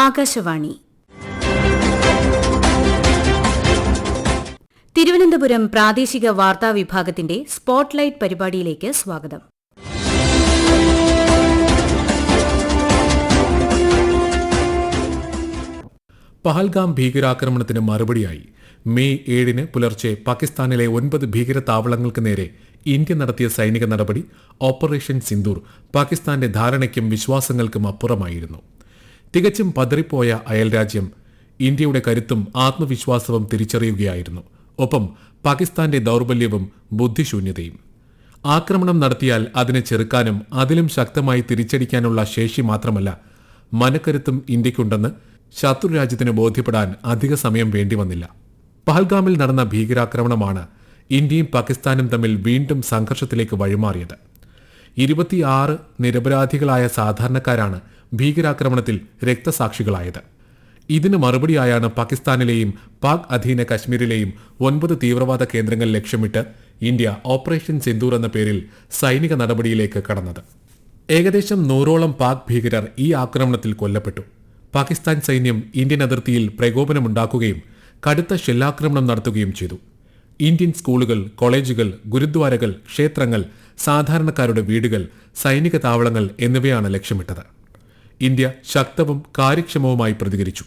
ആകാശവാണി തിരുവനന്തപുരം പ്രാദേശിക വാർത്താ വിഭാഗത്തിന്റെ സ്പോട്ട്ലൈറ്റ് പരിപാടിയിലേക്ക് സ്വാഗതം. പഹൽഗാം ഭീകരാക്രമണത്തിന് മറുപടിയായി മെയ് 7 പുലർച്ചെ പാകിസ്ഥാനിലെ 9 ഭീകര താവളങ്ങൾക്ക് നേരെ ഇന്ത്യ നടത്തിയ സൈനിക നടപടി ഓപ്പറേഷൻ സിന്ദൂർ പാകിസ്ഥാന്റെ ധാരണയ്ക്കും വിശ്വാസങ്ങൾക്കും അപ്പുറമായിരുന്നു. തികച്ചും പതറിപ്പോയ അയൽരാജ്യം ഇന്ത്യയുടെ കരുത്തും ആത്മവിശ്വാസവും തിരിച്ചറിയുകയായിരുന്നു. ഒപ്പം പാകിസ്ഥാന്റെ ദൌർബല്യവും ബുദ്ധിശൂന്യതയും. ആക്രമണം നടത്തിയാൽ അതിനെ ചെറുക്കാനും അതിലും ശക്തമായി തിരിച്ചടിക്കാനുള്ള ശേഷി മാത്രമല്ല, മനക്കരുത്തും ഇന്ത്യയ്ക്കുണ്ടെന്ന് ശത്രുരാജ്യത്തിന് ബോധ്യപ്പെടാൻ അധിക സമയം വേണ്ടിവന്നില്ല. പഹൽഗാമിൽ നടന്ന ഭീകരാക്രമണമാണ് ഇന്ത്യയും പാകിസ്ഥാനും തമ്മിൽ വീണ്ടും സംഘർഷത്തിലേക്ക് വഴിമാറിയത്. 26 നിരപരാധികളായ സാധാരണക്കാരാണ് ഭീകരാക്രമണത്തിൽ രക്തസാക്ഷികളായത്. ഇതിന് മറുപടിയായാണ് പാകിസ്ഥാനിലെയും പാക് അധീന കശ്മീരിലെയും 9 തീവ്രവാദ കേന്ദ്രങ്ങൾ ലക്ഷ്യമിട്ട് ഇന്ത്യ ഓപ്പറേഷൻ സിന്ദൂർ എന്ന പേരിൽ സൈനിക നടപടിയിലേക്ക് കടന്നത്. ഏകദേശം 100ഓളം പാക് ഭീകരർ ഈ ആക്രമണത്തിൽ കൊല്ലപ്പെട്ടു. പാകിസ്ഥാൻ സൈന്യം ഇന്ത്യൻ അതിർത്തിയിൽ പ്രകോപനമുണ്ടാക്കുകയും കടുത്ത ഷെല്ലാക്രമണം നടത്തുകയും ചെയ്തു. ഇന്ത്യൻ സ്കൂളുകൾ, കോളേജുകൾ, ഗുരുദ്വാരകൾ, ക്ഷേത്രങ്ങൾ, സാധാരണക്കാരുടെ വീടുകൾ, സൈനിക താവളങ്ങൾ എന്നിവയാണ് ലക്ഷ്യമിട്ടത്. ഇന്ത്യ ശക്തവും കാര്യക്ഷമവുമായി പ്രതികരിച്ചു.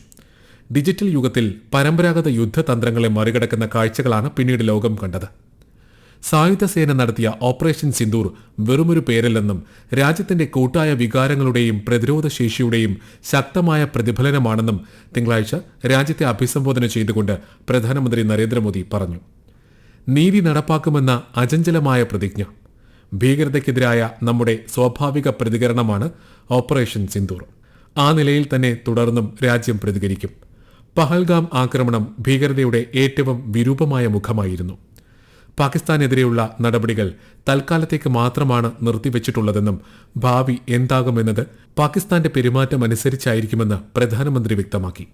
ഡിജിറ്റൽ യുഗത്തിൽ പരമ്പരാഗത യുദ്ധതന്ത്രങ്ങളെ മറികടക്കുന്ന കാഴ്ചകളാണ് പിന്നീട് ലോകം കണ്ടത്. സായുധ സേന നടത്തിയ ഓപ്പറേഷൻ സിന്ദൂർ വെറുമൊരു പേരല്ലെന്നും രാജ്യത്തിന്റെ കൂട്ടായ വികാരങ്ങളുടെയും പ്രതിരോധശേഷിയുടെയും ശക്തമായ പ്രതിഫലനമാണെന്നും തിങ്കളാഴ്ച രാജ്യത്തെ അഭിസംബോധന ചെയ്തുകൊണ്ട് പ്രധാനമന്ത്രി നരേന്ദ്രമോദി പറഞ്ഞു. നീതി നടപ്പാക്കുമെന്ന അചഞ്ചലമായ പ്രതിജ്ഞ, ഭീകരതയ്ക്കെതിരായ നമ്മുടെ സ്വാഭാവിക പ്രതികരണമാണ് ഓപ്പറേഷൻ സിന്ദൂർ. ആ നിലയിൽ തന്നെ തുടർന്നും രാജ്യം പ്രതികരിക്കും. പഹൽഗാം ആക്രമണം ഭീകരതയുടെ ഏറ്റവും വിരൂപമായ മുഖമായിരുന്നു. പാകിസ്ഥാനെതിരെയുള്ള നടപടികൾ തൽക്കാലത്തേക്ക് മാത്രമാണ് നിർത്തിവച്ചിട്ടുള്ളതെന്നും ഭാവി എന്താകുമെന്നത് പാകിസ്ഥാന്റെ പെരുമാറ്റമനുസരിച്ചായിരിക്കുമെന്ന് പ്രധാനമന്ത്രി വ്യക്തമാക്കി.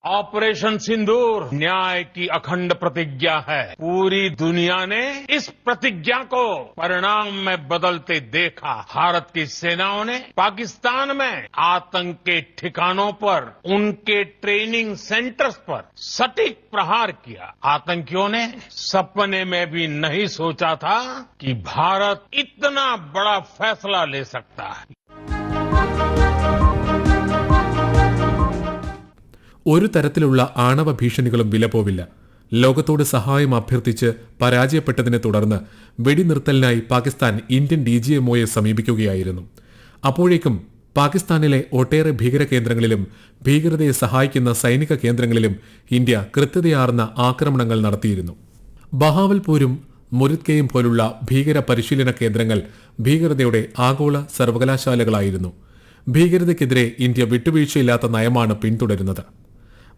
ऑपरेशन सिंदूर न्याय की अखंड प्रतिज्ञा है. पूरी दुनिया ने इस प्रतिज्ञा को परिणाम में बदलते देखा. भारत की सेनाओं ने पाकिस्तान में आतंक के ठिकानों पर, उनके ट्रेनिंग सेंटर्स पर सटीक प्रहार किया. आतंकियों ने सपने में भी नहीं सोचा था कि भारत इतना बड़ा फैसला ले सकता है. ഒരു തരത്തിലുള്ള ആണവ ഭീഷണികളും വിലപോവില്ല. ലോകത്തോട് സഹായം അഭ്യർത്ഥിച്ച് പരാജയപ്പെട്ടതിനെ തുടർന്ന് വെടിനിർത്തലിനായി പാകിസ്ഥാൻ ഇന്ത്യൻ DGMOയെ സമീപിക്കുകയായിരുന്നു. അപ്പോഴേക്കും പാകിസ്ഥാനിലെ ഒട്ടേറെ ഭീകര കേന്ദ്രങ്ങളിലും ഭീകരതയെ സഹായിക്കുന്ന സൈനിക കേന്ദ്രങ്ങളിലും ഇന്ത്യ കൃത്യതയാർന്ന ആക്രമണങ്ങൾ നടത്തിയിരുന്നു. ബഹാവൽപൂരും മുരിദ്കയും പോലുള്ള ഭീകര പരിശീലന കേന്ദ്രങ്ങൾ ഭീകരതയുടെ ആഗോള സർവകലാശാലകളായിരുന്നു. ഭീകരതയ്ക്കെതിരെ ഇന്ത്യ വിട്ടുവീഴ്ചയില്ലാത്ത നയമാണ് പിന്തുടരുന്നത്.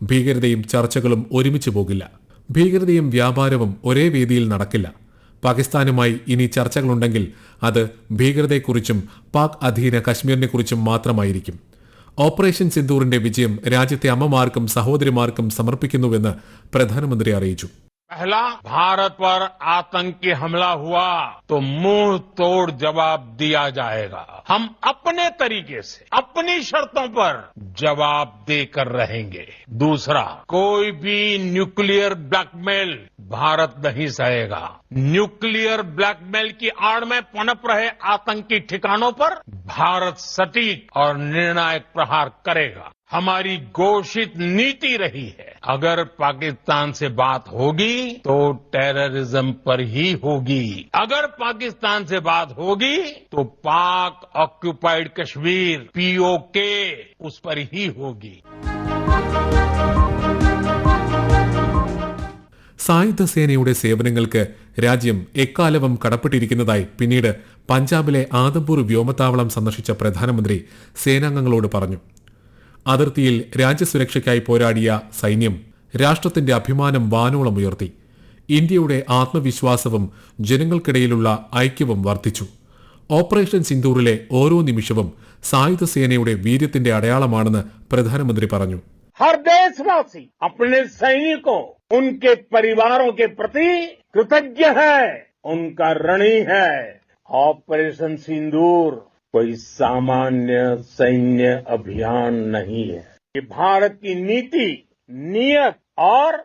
ഭീകരതയും ചർച്ചകളും ഒരുമിച്ച് പോകില്ല. ഭീകരതയും വ്യാപാരവും ഒരേ വേദിയിൽ നടക്കില്ല. പാകിസ്ഥാനുമായി ഇനി ചർച്ചകളുണ്ടെങ്കിൽ അത് ഭീകരതയെക്കുറിച്ചും പാക് അധീന കശ്മീരിനെക്കുറിച്ചും മാത്രമായിരിക്കും. ഓപ്പറേഷൻ സിന്ദൂറിന്റെ വിജയം രാജ്യത്തെ അമ്മമാർക്കും സഹോദരിമാർക്കും സമർപ്പിക്കുന്നുവെന്ന് പ്രധാനമന്ത്രി അറിയിച്ചു. पहला, भारत पर आतंकी हमला हुआ तो मुंह तोड़ जवाब दिया जाएगा. हम अपने तरीके से अपनी शर्तों पर जवाब देकर रहेंगे. दूसरा, कोई भी न्यूक्लियर ब्लैकमेल भारत नहीं सहेगा. न्यूक्लियर ब्लैकमेल की आड़ में पनप रहे आतंकी ठिकानों पर भारत सटीक और निर्णायक प्रहार करेगा. हमारी घोषित नीति रही है, अगर पाकिस्तान से बात होगी तो टेररिज्म पर ही होगी. अगर पाकिस्तान से बात होगी तो पाक ऑक्युपाइड कश्मीर POK उस पर ही होगी. സായുധ സേനയുടെ സേവനങ്ങൾക്ക് രാജ്യം എക്കാലവും കടപ്പെട്ടിരിക്കുന്നതായി പിന്നീട് പഞ്ചാബിലെ ആദംപൂർ വ്യോമത്താവളം സന്ദർശിച്ച പ്രധാനമന്ത്രി സേനാംഗങ്ങളോട് പറഞ്ഞു. അതിർത്തിയിൽ രാജ്യസുരക്ഷയ്ക്കായി പോരാടിയ സൈന്യം രാഷ്ട്രത്തിന്റെ അഭിമാനം വാനോളം ഉയർത്തി. ഇന്ത്യയുടെ ആത്മവിശ്വാസവും ജനങ്ങൾക്കിടയിലുള്ള ഐക്യവും വർദ്ധിച്ചു. ഓപ്പറേഷൻ സിന്ദൂറിലെ ഓരോ നിമിഷവും സായുധ സേനയുടെ വീര്യത്തിന്റെ അടയാളമാണെന്ന് പ്രധാനമന്ത്രി പറഞ്ഞു. हर देशवासी अपने सैनिकों, उनके परिवारों के प्रति कृतज्ञ है, उनका ऋणी है. ऑपरेशन सिंदूर कोई सामान्य सैन्य अभियान नहीं है. ये भारत की नीति, नियत और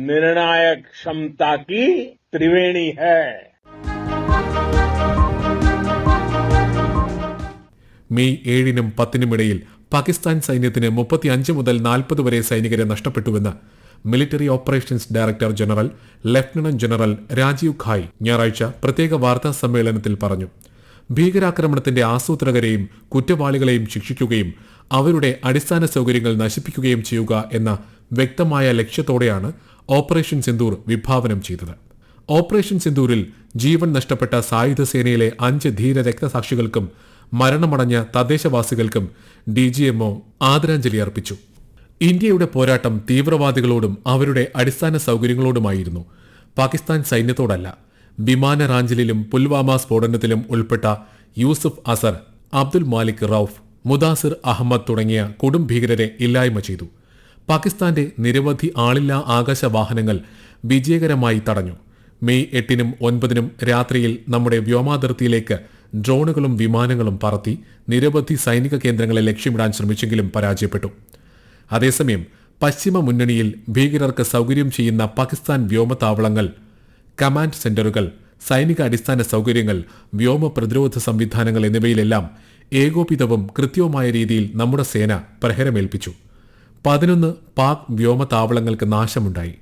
निर्णायक क्षमता की त्रिवेणी है। മെയ് 7-നും 10-നും ഇടയിൽ പാകിസ്ഥാൻ സൈന്യത്തിന് 35 മുതൽ 40 വരെ സൈനികരെ നഷ്ടപ്പെട്ടുവെന്ന് military operations director general lieutenant general Rajiv Ghai ഞായറാഴ്ച പ്രത്യേക വാർത്താ സമ്മേളനത്തിൽ പറഞ്ഞു. ഭീകരാക്രമണത്തിന്റെ ആസൂത്രകരെയും കുറ്റവാളികളെയും ശിക്ഷിക്കുകയും അവരുടെ അടിസ്ഥാന സൌകര്യങ്ങൾ നശിപ്പിക്കുകയും ചെയ്യുക എന്ന വ്യക്തമായ ലക്ഷ്യത്തോടെയാണ് ഓപ്പറേഷൻ സിന്ദൂർ വിഭാവനം ചെയ്തത്. ഓപ്പറേഷൻ സിന്ദൂരിൽ ജീവൻ നഷ്ടപ്പെട്ട സായുധ സേനയിലെ 5 ധീര രക്തസാക്ഷികൾക്കും മരണമടഞ്ഞ തദ്ദേശവാസികൾക്കും DGMO ആദരാഞ്ജലി അർപ്പിച്ചു. ഇന്ത്യയുടെ പോരാട്ടം തീവ്രവാദികളോടും അവരുടെ അടിസ്ഥാന സൌകര്യങ്ങളോടുമായിരുന്നു, പാകിസ്ഥാൻ സൈന്യത്തോടല്ല. വിമാന റാഞ്ചലിലും പുൽവാമ സ്ഫോടനത്തിലും ഉൾപ്പെട്ട യൂസുഫ് അസർ, അബ്ദുൽ മാലിക് റൌഫ്, മുദാസിർ അഹമ്മദ് തുടങ്ങിയ കൊടും ഭീകരരെ ഇല്ലായ്മ ചെയ്തു. പാകിസ്ഥാന്റെ നിരവധി ആളില്ലാ ആകാശ വാഹനങ്ങൾ വിജയകരമായി തടഞ്ഞു. മെയ് 8-നും 9-നും രാത്രിയിൽ നമ്മുടെ വ്യോമാതിർത്തിയിലേക്ക് ഡ്രോണുകളും വിമാനങ്ങളും പറത്തി നിരവധി സൈനിക കേന്ദ്രങ്ങളെ ലക്ഷ്യമിടാൻ ശ്രമിച്ചെങ്കിലും പരാജയപ്പെട്ടു. അതേസമയം പശ്ചിമ മുന്നണിയിൽ ഭീകരർക്ക് സൌകര്യം ചെയ്യുന്ന പാകിസ്ഥാൻ വ്യോമതാവളങ്ങൾ, കമാൻഡ് സെന്ററുകൾ, സൈനിക അടിസ്ഥാന സൌകര്യങ്ങൾ, വ്യോമ പ്രതിരോധ സംവിധാനങ്ങൾ എന്നിവയിലെല്ലാം ഏകോപിതവും കൃത്യവുമായ രീതിയിൽ നമ്മുടെ സേന പ്രഹരമേൽപ്പിച്ചു. 11 പാക് വ്യോമതാവളങ്ങൾക്ക് നാശമുണ്ടായി.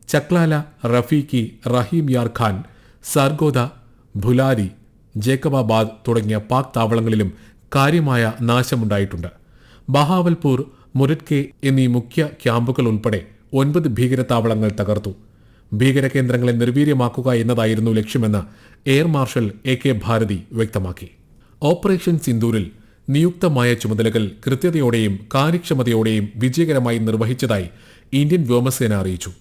ചക്ലാല, റഫീഖി, റഹീം യാർ ഖാൻ, സർഗോദ, ഭുലാരി, ജേക്കബാബാദ് തുടങ്ങിയ പാക് താവളങ്ങളിലും കാര്യമായ നാശമുണ്ടായിട്ടുണ്ട്. ബഹാവൽപൂർ, മുരറ്റ്കെ എന്നീ മുഖ്യ ക്യാമ്പുകൾ ഉൾപ്പെടെ 9 ഭീകരതാവളങ്ങൾ തകർത്തു. ഭീകരകേന്ദ്രങ്ങളെ നിർവീര്യമാക്കുക എന്നതായിരുന്നു ലക്ഷ്യമെന്ന് എയർ മാർഷൽ AK ഭാരതി വ്യക്തമാക്കി. ഓപ്പറേഷൻ സിന്ദൂരിൽ നിയുക്തമായ ചുമതലകൾ കൃത്യതയോടെയും കാര്യക്ഷമതയോടെയും വിജയകരമായി നിർവഹിച്ചതായി ഇന്ത്യൻ വ്യോമസേന അറിയിച്ചു.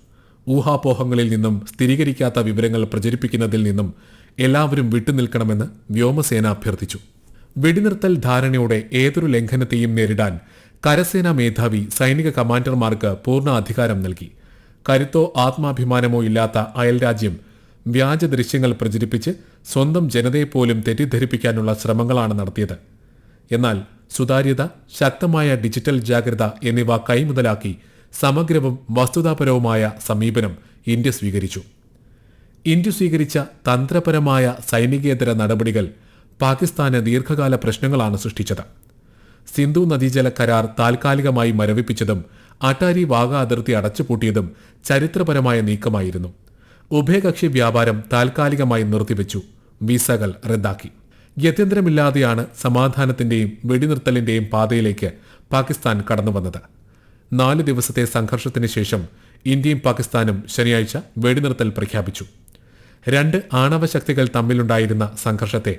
ഊഹാപോഹങ്ങളിൽ നിന്നും സ്ഥിരീകരിക്കാത്ത വിവരങ്ങൾ പ്രചരിപ്പിക്കുന്നതിൽ നിന്നും എല്ലാവരും വിട്ടുനിൽക്കണമെന്ന് വ്യോമസേന അഭ്യർത്ഥിച്ചു. വെടിനിർത്തൽ ധാരണയോടെ ഏതൊരു ലംഘനത്തെയും നേരിടാൻ കരസേനാ മേധാവി സൈനിക കമാൻഡർമാർക്ക് പൂർണ്ണ അധികാരം നൽകി. കരുത്തോ ആത്മാഭിമാനമോ ഇല്ലാത്ത അയൽരാജ്യം വ്യാജ ദൃശ്യങ്ങൾ പ്രചരിപ്പിച്ച് സ്വന്തം ജനതയെപ്പോലും തെറ്റിദ്ധരിപ്പിക്കാനുള്ള ശ്രമങ്ങളാണ് നടത്തിയത്. എന്നാൽ സുതാര്യത, ശക്തമായ ഡിജിറ്റൽ ജാഗ്രത എന്നിവ കൈമുതലാക്കി സമഗ്രവും വസ്തുതാപരവുമായ സമീപനം ഇന്ത്യ സ്വീകരിച്ചു. ഇന്ത്യ സ്വീകരിച്ച തന്ത്രപരമായ സൈനികേതര നടപടികൾ പാകിസ്ഥാന് ദീർഘകാല പ്രശ്നങ്ങളാണ് സൃഷ്ടിച്ചത്. സിന്ധു നദീജല കരാർ താൽക്കാലികമായി മരവിപ്പിച്ചതും അട്ടാരി വാഗ അതിർത്തി അടച്ചുപൂട്ടിയതും ചരിത്രപരമായ നീക്കമായിരുന്നു. ഉഭയകക്ഷി വ്യാപാരം താൽക്കാലികമായി നിർത്തിവെച്ചു, വിസകൾ റദ്ദാക്കി. ഗത്യന്തരമില്ലാതെയാണ് സമാധാനത്തിന്റെയും വെടിനിർത്തലിന്റെയും പാതയിലേക്ക് പാകിസ്ഥാൻ കടന്നുവന്നത്. 4 ദിവസത്തെ സംഘർഷത്തിന് ശേഷം ഇന്ത്യയും പാകിസ്ഥാനും ശനിയാഴ്ച വെടിനിർത്തൽ പ്രഖ്യാപിച്ചു. 2 ആണവശക്തികൾ തമ്മിലുണ്ടായിരുന്ന സംഘർഷത്തെ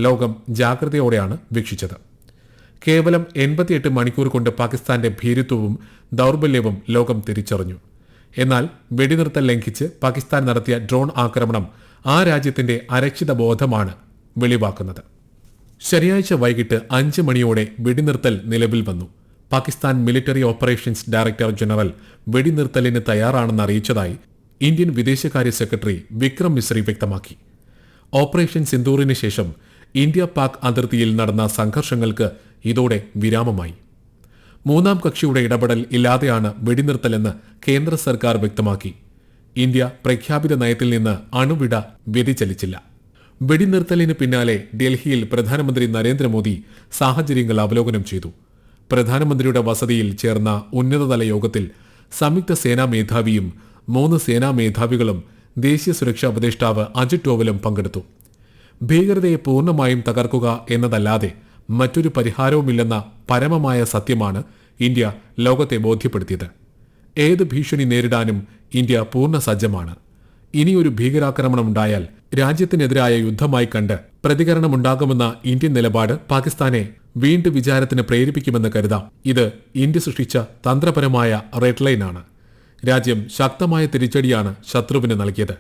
ലോകം ജാഗ്രതയോടെയാണ് വീക്ഷിച്ചത്. കേവലം 88 മണിക്കൂർ കൊണ്ട് പാകിസ്ഥാന്റെ ഭീരുത്വവും ദൌർബല്യവും ലോകം തിരിച്ചറിഞ്ഞു. എന്നാൽ വെടിനിർത്തൽ ലംഘിച്ച് പാകിസ്ഥാൻ നടത്തിയ ഡ്രോൺ ആക്രമണം ആ രാജ്യത്തിന്റെ അരക്ഷിത ബോധമാണ് വെളിവാക്കുന്നത്. ശനിയാഴ്ച വൈകിട്ട് 5 മണിയോടെ വെടിനിർത്തൽ നിലവിൽ വന്നു. Pakistan military operations director general വെടിനിർത്തലിന് തയ്യാറാണെന്ന് അറിയിച്ചതായി ഇന്ത്യൻ വിദേശകാര്യ സെക്രട്ടറി വിക്രം മിശ്രി വ്യക്തമാക്കി. ഓപ്പറേഷൻ സിന്ദൂറിന് ശേഷം ഇന്ത്യ പാക് അതിർത്തിയിൽ നടന്ന സംഘർഷങ്ങൾക്ക് ഇതോടെ വിരാമമായി. മൂന്നാം കക്ഷിയുടെ ഇടപെടൽ ഇല്ലാതെയാണ് വെടിനിർത്തലെന്ന് കേന്ദ്ര സർക്കാർ വ്യക്തമാക്കി. ഇന്ത്യ പ്രഖ്യാപിത നയത്തിൽ നിന്ന് അണുവിട വ്യതിചലിച്ചില്ല. വെടിനിർത്തലിന് പിന്നാലെ ഡൽഹിയിൽ പ്രധാനമന്ത്രി നരേന്ദ്രമോദി സാഹചര്യങ്ങൾ അവലോകനം ചെയ്തു. പ്രധാനമന്ത്രിയുടെ വസതിയിൽ ചേർന്ന ഉന്നതതല യോഗത്തിൽ സംയുക്ത സേനാ മേധാവിയും 3 സേനാ മേധാവികളും ദേശീയ സുരക്ഷാ ഉപദേഷ്ടാവ് അജിത് ഡോവലും പങ്കെടുത്തു. ഭീകരതയെ പൂർണ്ണമായും തകർക്കുക എന്നതല്ലാതെ മറ്റൊരു പരിഹാരവുമില്ലെന്ന പരമമായ സത്യമാണ് ഇന്ത്യ ലോകത്തെ ബോധ്യപ്പെടുത്തിയത്. ഏത് ഭീഷണി നേരിടാനും ഇന്ത്യ പൂർണ്ണ സജ്ജമാണ്. ഇനിയൊരു ഭീകരാക്രമണമുണ്ടായാൽ രാജ്യത്തിനെതിരായ യുദ്ധമായി കണ്ട് പ്രതികരണമുണ്ടാകുമെന്ന ഇന്ത്യൻ നിലപാട് പാകിസ്ഥാനെ വീണ്ടും വിചാരത്തിന് പ്രേരിപ്പിക്കുമെന്ന് കരുതാം. ഇത് ഇന്ത്യ സൃഷ്ടിച്ച തന്ത്രപരമായ റെഡ് ലൈനാണ്. രാജ്യം ശക്തമായ തിരിച്ചടിയാണ് ശത്രുവിന് നൽകിയത്.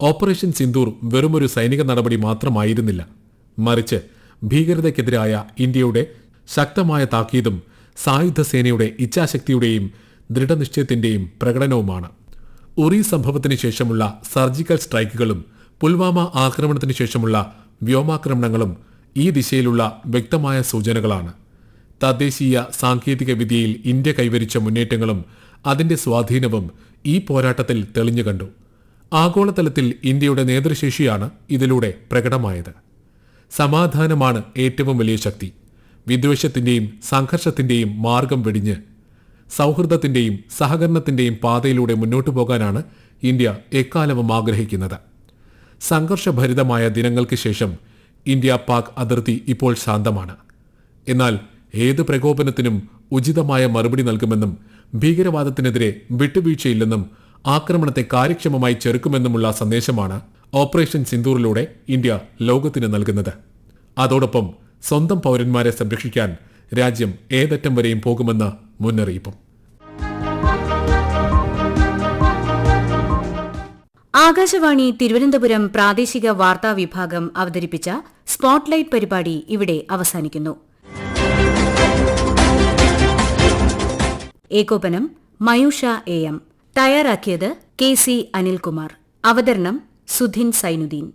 ഓപ്പറേഷൻ സിന്ദൂർ വെറുമൊരു സൈനിക നടപടി മാത്രമായിരുന്നില്ല, മറിച്ച് ഭീകരതയ്ക്കെതിരായ ഇന്ത്യയുടെ ശക്തമായ താക്കീതും സായുധ സേനയുടെ ഇച്ഛാശക്തിയുടെയും ദൃഢനിശ്ചയത്തിന്റെയും പ്രകടനവുമാണ്. ഉറി സംഭവത്തിന് ശേഷമുള്ള സർജിക്കൽ സ്ട്രൈക്കുകളും പുൽവാമ ആക്രമണത്തിന് ശേഷമുള്ള വ്യോമാക്രമണങ്ങളും ഈ ദിശയിലുള്ള വ്യക്തമായ സൂചനകളാണ്. തദ്ദേശീയ സാങ്കേതിക വിദ്യയിൽ ഇന്ത്യ കൈവരിച്ച മുന്നേറ്റങ്ങളും അതിന്റെ സ്വാധീനവും ഈ പോരാട്ടത്തിൽ തെളിഞ്ഞു കണ്ടു. ആഗോളതലത്തിൽ ഇന്ത്യയുടെ നേതൃശേഷിയാണ് ഇതിലൂടെ പ്രകടമായത്. സമാധാനമാണ് ഏറ്റവും വലിയ ശക്തി. വിദ്വേഷത്തിന്റെയും സംഘർഷത്തിന്റെയും മാർഗം വെടിഞ്ഞ് സൗഹൃദത്തിന്റെയും സഹകരണത്തിന്റെയും പാതയിലൂടെ മുന്നോട്ടു പോകാനാണ് ഇന്ത്യ എക്കാലവും ആഗ്രഹിക്കുന്നത്. സംഘർഷഭരിതമായ ദിനങ്ങൾക്ക് ശേഷം ഇന്ത്യ പാക് അതിർത്തി ഇപ്പോൾ ശാന്തമാണ്. എന്നാൽ ഏത് പ്രകോപനത്തിനും ഉചിതമായ മറുപടി നൽകുമെന്നും ഭീകരവാദത്തിനെതിരെ വിട്ടുവീഴ്ചയില്ലെന്നും ആക്രമണത്തെ കാര്യക്ഷമമായി ചെറുക്കുമെന്നുമുള്ള സന്ദേശമാണ് ഓപ്പറേഷൻ സിന്ദൂറിലൂടെ ഇന്ത്യ ലോകത്തിന് നൽകുന്നത്. അതോടൊപ്പം സ്വന്തം പൗരന്മാരെ സംരക്ഷിക്കാൻ രാജ്യം ഏതറ്റം വരെയും പോകുമെന്ന മുന്നറിയിപ്പും. ആകാശവാണി തിരുവനന്തപുരം പ്രാദേശിക വാർത്താ വിഭാഗം അവതരിപ്പിച്ച സ്പോട്ട്ലൈറ്റ് പരിപാടി ഇവിടെ അവസാനിക്കുന്നു. ഏകോപനം മയൂഷ AM. തയ്യാറാക്കിയത് KC അനിൽകുമാർ. അവതരണം സുധിൻ സൈനുദ്ദീൻ.